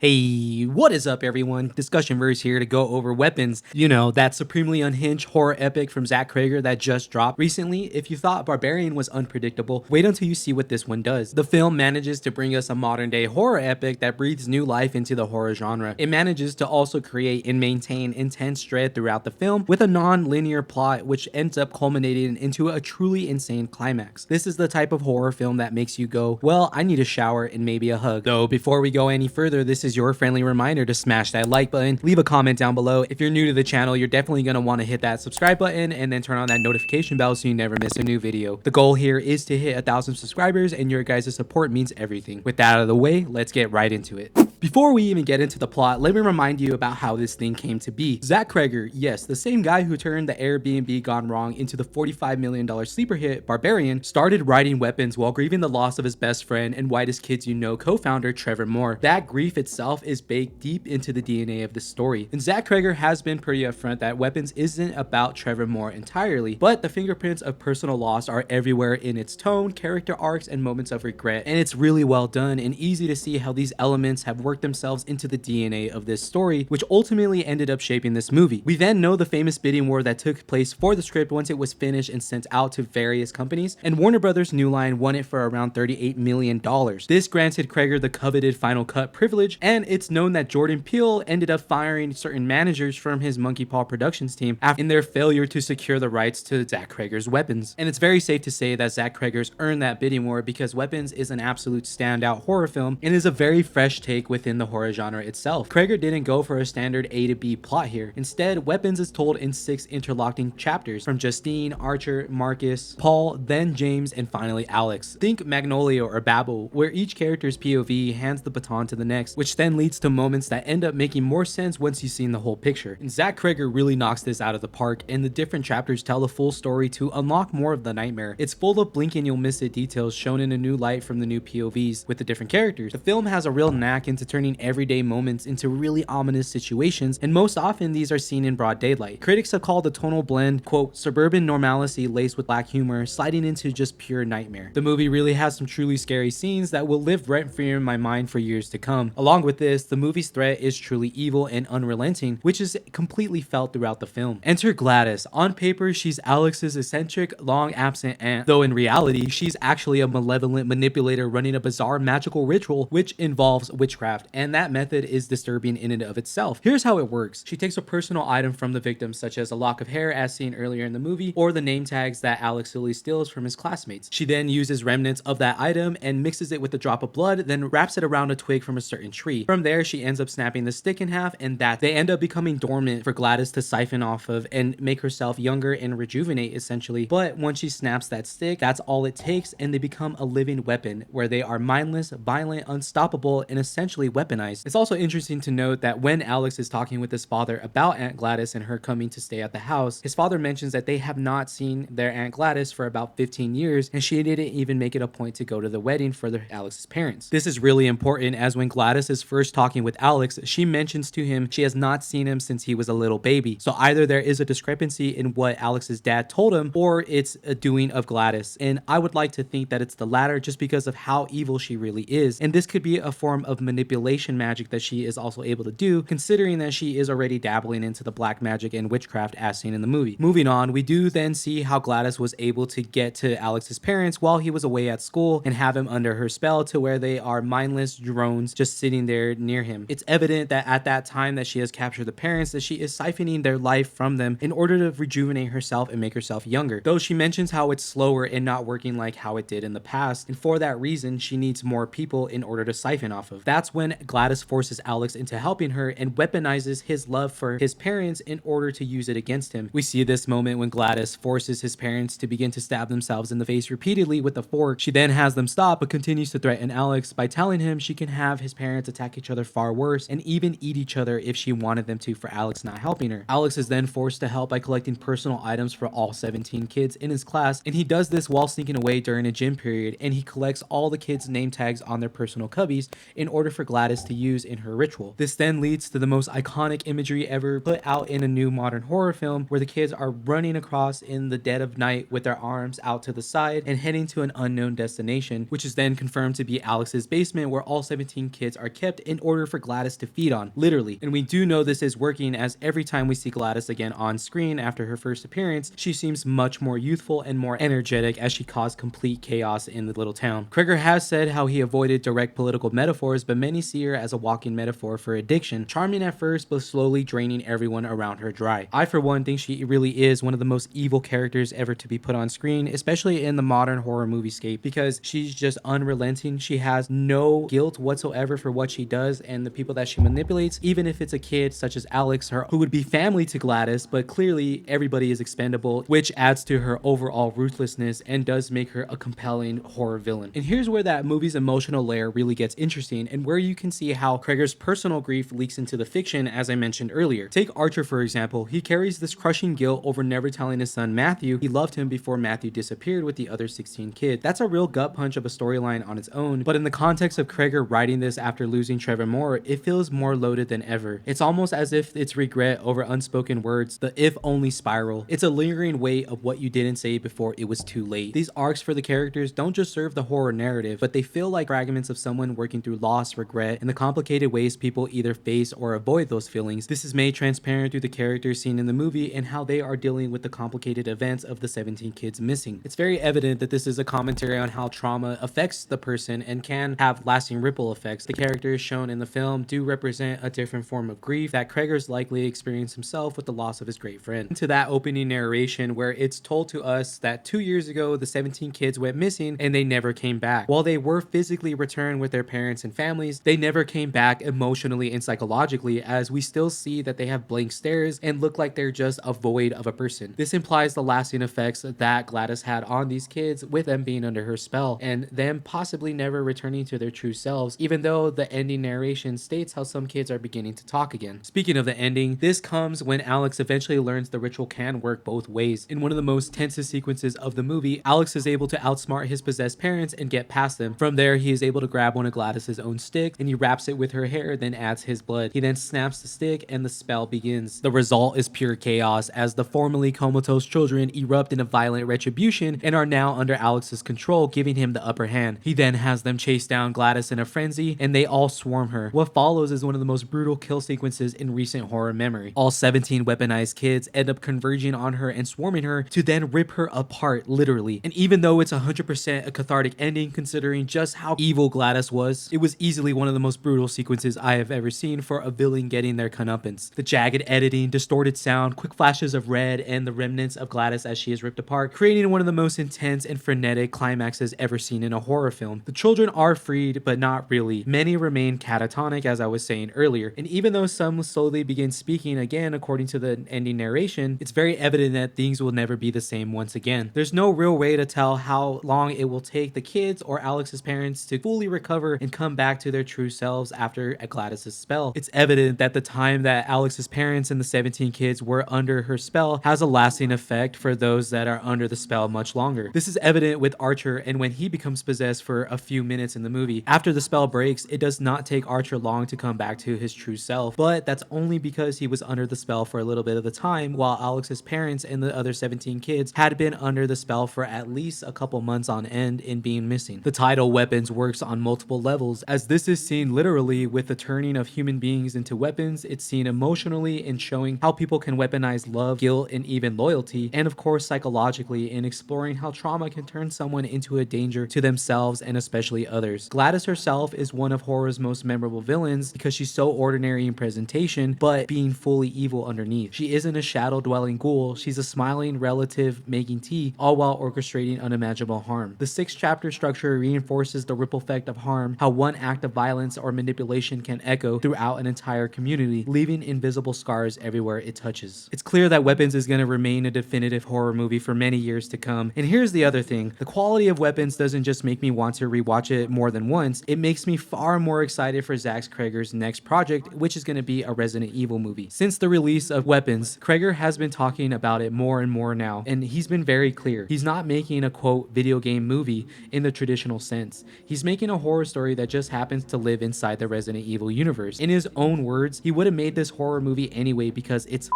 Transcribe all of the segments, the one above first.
Hey, what is up everyone? DiscussionVerse here to go over Weapons. You know, that supremely unhinged horror epic from Zack Cregger that just dropped recently. If you thought Barbarian was unpredictable, wait until you see what this one does. The film manages to bring us a modern day horror epic that breathes new life into the horror genre. It manages to also create and maintain intense dread throughout the film with a non-linear plot which ends up culminating into a truly insane climax. This is the type of horror film that makes you go, well, I need a shower and maybe a hug. Though before we go any further, this is your friendly reminder to smash that like button, leave a comment down below. If you're new to the channel, you're definitely going to want to hit that subscribe button and then turn on that notification bell so you never miss a new video. The goal here is to hit 1,000 subscribers, and your guys' support means everything. With that out of the way, let's get right into it. Before we even get into the plot, let me remind you about how this thing came to be. Zack Cregger, yes, the same guy who turned the Airbnb gone wrong into the $45 million sleeper hit Barbarian, started writing Weapons while grieving the loss of his best friend and Whitest Kids You Know co-founder Trevor Moore. That grief itself is baked deep into the DNA of the story. And Zack Cregger has been pretty upfront that Weapons isn't about Trevor Moore entirely, but the fingerprints of personal loss are everywhere in its tone, character arcs, and moments of regret. And it's really well done and easy to see how these elements have worked themselves into the DNA of this story, which ultimately ended up shaping this movie. We then know the famous bidding war that took place for the script once it was finished and sent out to various companies, and Warner Brothers New Line won it for around $38 million. This granted Cregger the coveted final cut privilege, and it's known that Jordan Peele ended up firing certain managers from his Monkey Paw Productions team in their failure to secure the rights to Zack Cregger's Weapons. And it's very safe to say that Zack Cregger's earned that bidding war because Weapons is an absolute standout horror film and is a very fresh take within the horror genre itself. Cregger didn't go for a standard A to B plot here. Instead, Weapons is told in 6 interlocking chapters from Justine, Archer, Marcus, Paul, then James, and finally Alex. Think Magnolia or Babel, where each character's POV hands the baton to the next, which then leads to moments that end up making more sense once you've seen the whole picture. And Zack Cregger really knocks this out of the park, and the different chapters tell the full story to unlock more of the nightmare. It's full of blink and you'll miss it details shown in a new light from the new POVs with the different characters. The film has a real knack into turning everyday moments into really ominous situations, and most often these are seen in broad daylight. Critics have called the tonal blend, quote, suburban normalcy laced with black humor, sliding into just pure nightmare. The movie really has some truly scary scenes that will live rent-free in my mind for years to come. Along with this, the movie's threat is truly evil and unrelenting, which is completely felt throughout the film. Enter Glattis. On paper, she's Alex's eccentric, long-absent aunt, though in reality, she's actually a malevolent manipulator running a bizarre magical ritual which involves witchcraft, and that method is disturbing in and of itself. Here's how it works. She takes a personal item from the victim, such as a lock of hair as seen earlier in the movie, or the name tags that Alex Silly steals from his classmates. She then uses remnants of that item and mixes it with a drop of blood, then wraps it around a twig from a certain tree. From there, she ends up snapping the stick in half, and that they end up becoming dormant for Glattis to siphon off of and make herself younger and rejuvenate essentially. But once she snaps that stick, that's all it takes, and they become a living weapon where they are mindless, violent, unstoppable, and essentially weaponized. It's also interesting to note that when Alex is talking with his father about Aunt Glattis and her coming to stay at the house, his father mentions that they have not seen their Aunt Glattis for about 15 years, and she didn't even make it a point to go to the wedding for Alex's parents. This is really important, as when Glattis is first talking with Alex, she mentions to him she has not seen him since he was a little baby. So either there is a discrepancy in what Alex's dad told him, or it's a doing of Glattis. And I would like to think that it's the latter, just because of how evil she really is. And this could be a form of manipulation magic that she is also able to do, considering that she is already dabbling into the black magic and witchcraft as seen in the movie. Moving on, we do then see how Glattis was able to get to Alex's parents while he was away at school and have him under her spell to where they are mindless drones just sitting there near him. It's evident that at that time that she has captured the parents, that she is siphoning their life from them in order to rejuvenate herself and make herself younger. Though she mentions how it's slower and not working like how it did in the past, and for that reason she needs more people in order to siphon off of. That's when Glattis forces Alex into helping her and weaponizes his love for his parents in order to use it against him. We see this moment when Glattis forces his parents to begin to stab themselves in the face repeatedly with a fork. She then has them stop but continues to threaten Alex by telling him she can have his parents attack each other far worse and even eat each other if she wanted them to, for Alex not helping her. Alex is then forced to help by collecting personal items for all 17 kids in his class, and he does this while sneaking away during a gym period, and he collects all the kids' name tags on their personal cubbies in order for Glattis to use in her ritual. This then leads to the most iconic imagery ever put out in a new modern horror film, where the kids are running across in the dead of night with their arms out to the side and heading to an unknown destination, which is then confirmed to be Alex's basement, where all 17 kids are kept in order for Glattis to feed on, literally. And we do know this is working, as every time we see Glattis again on screen after her first appearance, she seems much more youthful and more energetic as she caused complete chaos in the little town. Kreger has said how he avoided direct political metaphors, but many see her as a walking metaphor for addiction, charming at first but slowly draining everyone around her dry. I for one think she really is one of the most evil characters ever to be put on screen, especially in the modern horror moviescape, because she's just unrelenting. She has no guilt whatsoever for what she does and the people that she manipulates, even if it's a kid such as Alex, who would be family to Glattis, but clearly everybody is expendable, which adds to her overall ruthlessness and does make her a compelling horror villain. And here's where that movie's emotional layer really gets interesting, and where you can see how Kreger's personal grief leaks into the fiction, as I mentioned earlier. Take Archer for example. He carries this crushing guilt over never telling his son Matthew he loved him before Matthew disappeared with the other 16 kids. That's a real gut punch of a storyline on its own, but in the context of Kreger writing this after losing Trevor Moore, it feels more loaded than ever. It's almost as if it's regret over unspoken words, the if only spiral. It's a lingering weight of what you didn't say before it was too late. These arcs for the characters don't just serve the horror narrative, but they feel like fragments of someone working through loss, regret, and the complicated ways people either face or avoid those feelings. This is made transparent through the characters seen in the movie and how they are dealing with the complicated events of the 17 kids missing. It's very evident that this is a commentary on how trauma affects the person and can have lasting ripple effects. The characters shown in the film do represent a different form of grief that Kreger's likely experienced himself with the loss of his great friend. To that opening narration where it's told to us that 2 years ago the 17 kids went missing and they never came back. While they were physically returned with their parents and families, they never came back emotionally and psychologically, as we still see that they have blank stares and look like they're just a void of a person. This implies the lasting effects that Glattis had on these kids, with them being under her spell and them possibly never returning to their true selves, even though the ending narration states how some kids are beginning to talk again. Speaking of the ending, this comes when Alex eventually learns the ritual can work both ways. In one of the most tensest sequences of the movie, Alex is able to outsmart his possessed parents and get past them. From there, he is able to grab one of Glattis's own sticks and he wraps it with her hair, then adds his blood. He then snaps the stick and the spell begins. The result is pure chaos, as the formerly comatose children erupt in a violent retribution and are now under Alex's control, giving him the upper hand. He then has them chase down Glattis in a frenzy and they all swarm her. What follows is one of the most brutal kill sequences in recent horror memory. All 17 weaponized kids end up converging on her and swarming her to then rip her apart, literally. And even though it's 100% a cathartic ending considering just how evil Glattis was, it was easily one of the most brutal sequences I have ever seen for a villain getting their comeuppance. The jagged editing, distorted sound, quick flashes of red, and the remnants of Glattis as she is ripped apart, creating one of the most intense and frenetic climaxes ever seen in a horror film. The children are freed, but not really. Many remain catatonic, as I was saying earlier, and even though some slowly begin speaking again according to the ending narration, it's very evident that things will never be the same once again. There's no real way to tell how long it will take the kids or Alex's parents to fully recover and come back to their true selves after Glattis' spell. It's evident that the time that Alex's parents and the 17 kids were under her spell has a lasting effect for those that are under the spell much longer. This is evident with Archer, and when he becomes possessed for a few minutes in the movie. After the spell breaks, it does not take Archer long to come back to his true self, but that's only because he was under the spell for a little bit of the time, while Alex's parents and the other 17 kids had been under the spell for at least a couple months on end in being missing. The title Weapons works on multiple levels, as this is seen literally with the turning of human beings into weapons. It's seen emotionally in showing how people can weaponize love, guilt, and even loyalty, and of course psychologically in exploring how trauma can turn someone into a danger to themselves and especially others. Glattis herself is one of horror's most memorable villains because she's so ordinary in presentation, but being fully evil underneath. She isn't a shadow-dwelling ghoul, she's a smiling relative making tea, all while orchestrating unimaginable harm. The 6-chapter structure reinforces the ripple effect of harm, how one act of violence or manipulation can echo throughout an entire community, leaving invisible scars everywhere it touches. It's clear that Weapons is going to remain a definitive horror movie for many years to come. And here's the other thing, the quality of Weapons doesn't just make me want to rewatch it more than once, it makes me far more excited for Zach Kreger's next project, which is going to be a Resident Evil movie. Since the release of Weapons, Kreger has been talking about it more and more now, and he's been very clear. He's not making a quote video game movie in the traditional sense. He's making a horror story that just happens to live inside the Resident Evil universe. In his own words, he would have made this horror movie anyway because it's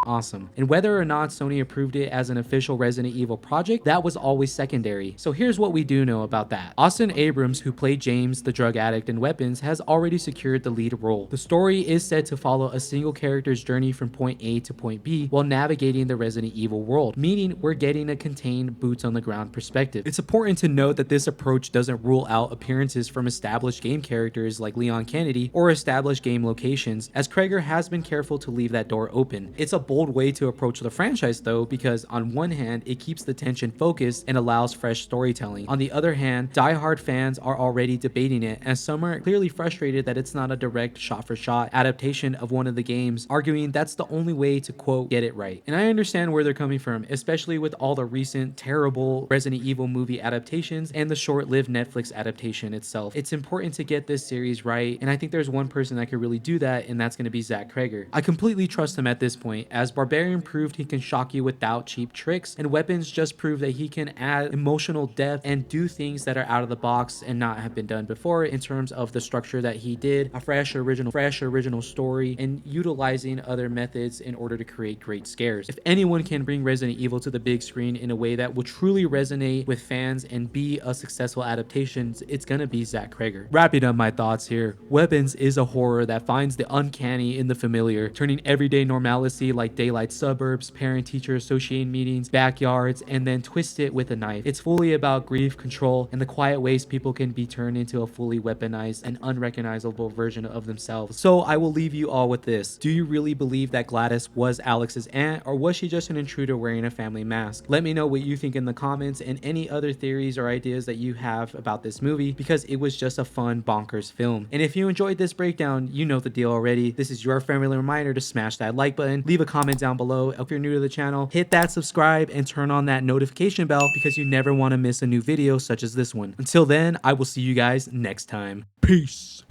awesome. And whether or not Sony approved it as an official Resident Evil project, that was always secondary. So here's what we do know about that. Austin Abrams, who played James, the drug addict in Weapons, has already secured the lead role. The story is said to follow a single character's journey from point A to point B while navigating the Resident Evil world, meaning we're getting a contained boots on the ground perspective. It's important to note that this approach doesn't rule out appearances from established game characters like Leon Kennedy or established game locations, as Krager has been careful to leave that door open. It's a bold way to approach the franchise though, because on one hand it keeps the tension focused and allows fresh storytelling. On the other hand, die-hard fans are already debating it, as some are clearly frustrated that it's not a direct shot-for-shot adaptation of one of the games, arguing that's the only way to quote get it right. And I understand where they're coming from, especially with all the recent terrible Resident Evil movie adaptations and the short-lived Netflix adaptation itself. It's important to get this series right, and I think there's one person that could really do that, and that's going to be Zach Krager. I completely trust him at this point, as Barbarian proved he can shock you without cheap tricks, and Weapons just proved that he can add emotional depth and do things that are out of the box and not have been done before in terms of the structure that he did, a fresh original story, and utilizing other methods in order to create great scares. If anyone can bring Resident Evil to the big screen in a way that will truly resonate with fans and be a successful adaptation, it's gonna be Zach Krager. Wrapping up my thoughts here, Weapons is a horror that finds the uncanny in the familiar, turning everyday normalcy like daylight suburbs, parent-teacher association meetings, backyards, and then twist it with a knife. It's fully about grief, control, and the quiet ways people can be turned into a fully weaponized and unrecognizable version of themselves. So I will leave you all with this. Do you really believe that Glattis was Alex's aunt, or was she just an intruder wearing a family mask? Let me know what you think in the comments and any other theories or ideas that you have about this movie, because it was just a fun, bonkers film. And if you enjoyed this breakdown, you know the deal already. This is your friendly reminder to smash that like button, leave a comment down below. If you're new to the channel, hit that subscribe and turn on that notification bell, because you never want to miss a new video such as this one. Until then, I will see you guys next time. Peace.